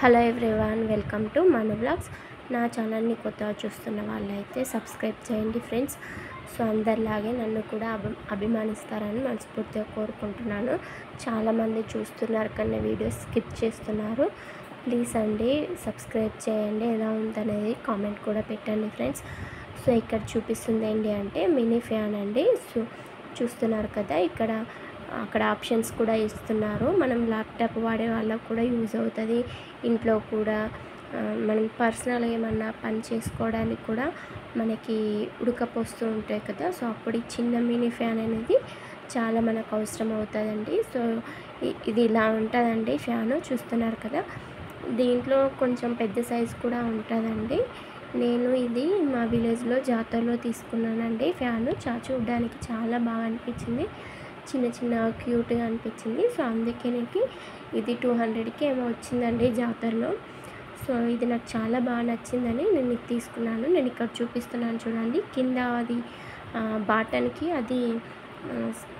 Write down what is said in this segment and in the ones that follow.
Hello everyone, welcome to Manu blogs. నా ఛానల్ని కొత్తగా చూస్తున్న వాళ్ళైతే సబ్స్క్రైబ్ చేయండి ఫ్రెండ్స్. సో అందరిలాగే నన్ను కూడా అభిమానిస్తారని మనస్ఫూర్తిగా కోరుకుంటున్నాను. చాలామంది చూస్తున్నారు కానీ వీడియోస్ స్కిప్ చేస్తున్నారు. ప్లీజ్ అండి సబ్స్క్రైబ్ చేయండి. ఎలా ఉందనేది కామెంట్ కూడా పెట్టండి ఫ్రెండ్స్. సో ఇక్కడ చూపిస్తుంది ఏంటి అంటే మినీ ఫ్యాన్ అండి. సో చూస్తున్నారు కదా, అక్కడ ఆప్షన్స్ కూడా ఇస్తున్నారు. మనం ల్యాప్టాప్ వాడే వాళ్ళకు కూడా యూజ్ అవుతుంది. ఇంట్లో కూడా మనం పర్సనల్గా ఏమన్నా పని చేసుకోవడానికి కూడా మనకి ఉడకపోస్తూ ఉంటాయి కదా, సో అప్పుడు ఈ చిన్న మినీ ఫ్యాన్ అనేది చాలా మనకు అవసరం అవుతుందండి. సో ఇది ఇలా ఉంటుందండి ఫ్యాను, చూస్తున్నారు కదా. దీంట్లో కొంచెం పెద్ద సైజు కూడా ఉంటుందండి. నేను ఇది మా విలేజ్లో జాతరలో తీసుకున్నానండి ఫ్యాను. చూడడానికి చాలా బాగా అనిపించింది, చిన్న క్యూట్గా అనిపించింది. సో అందుకే నాకు ఇది 200కి ఏమో వచ్చిందండి జాతరలో. సో ఇది నాకు చాలా బాగా నచ్చిందని నేను ఇది తీసుకున్నాను. నేను ఇక్కడ చూపిస్తున్నాను చూడండి, కింద అది బాటన్కి అది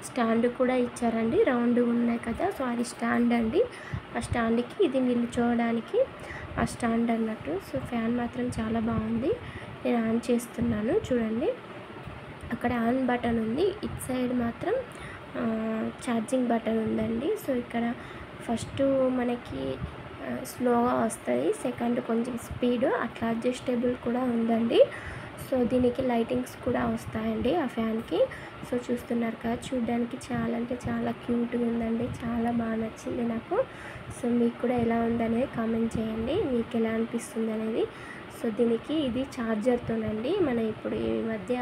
స్టాండ్ కూడా ఇచ్చారండి. రౌండ్గా ఉన్నాయి కదా, సో అది స్టాండ్ అండి. ఆ స్టాండ్కి ఇది నిల్చోవడానికి ఆ స్టాండ్ అన్నట్టు. సో ఫ్యాన్ మాత్రం చాలా బాగుంది. నేను ఆన్ చేస్తున్నాను చూడండి. అక్కడ ఆన్ బటన్ ఉంది, ఇటు సైడ్ మాత్రం ఛార్జింగ్ బటన్ ఉందండి. సో ఇక్కడ ఫస్ట్ మనకి స్లోగా వస్తుంది, సెకండ్ కొంచెం స్పీడ్, అట్లా అడ్జస్టబుల్ కూడా ఉందండి. సో దీనికి లైటింగ్స్ కూడా వస్తాయండి ఆ ఫ్యాన్కి. సో చూస్తున్నారు కదా, చూడడానికి చాలా అంటే చాలా క్యూట్గా ఉందండి. చాలా బాగా నచ్చింది నాకు. సో మీకు కూడా ఎలా ఉందనేది కామెంట్ చేయండి, మీకు ఎలా అనిపిస్తుంది అనేది. సో దీనికి ఇది ఛార్జర్తోనండి. మనం ఇప్పుడు ఈ మధ్య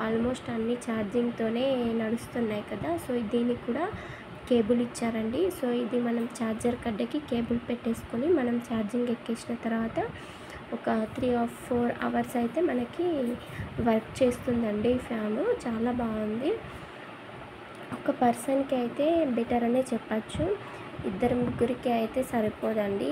ఆల్మోస్ట్ అన్ని ఛార్జింగ్తోనే నడుస్తున్నాయి కదా, సో దీనికి కూడా కేబుల్ ఇచ్చారండి. సో ఇది మనం ఛార్జర్ కడ్డకి కేబుల్ పెట్టేసుకొని మనం ఛార్జింగ్ ఎక్కేసిన తర్వాత ఒక 3 or 4 అవర్స్ అయితే మనకి వర్క్ చేస్తుందండి ఈ ఫ్యాను. చాలా బాగుంది. ఒక పర్సన్కి అయితే బెటర్ అనే చెప్పచ్చు, 2-3 అయితే సరిపోదండి.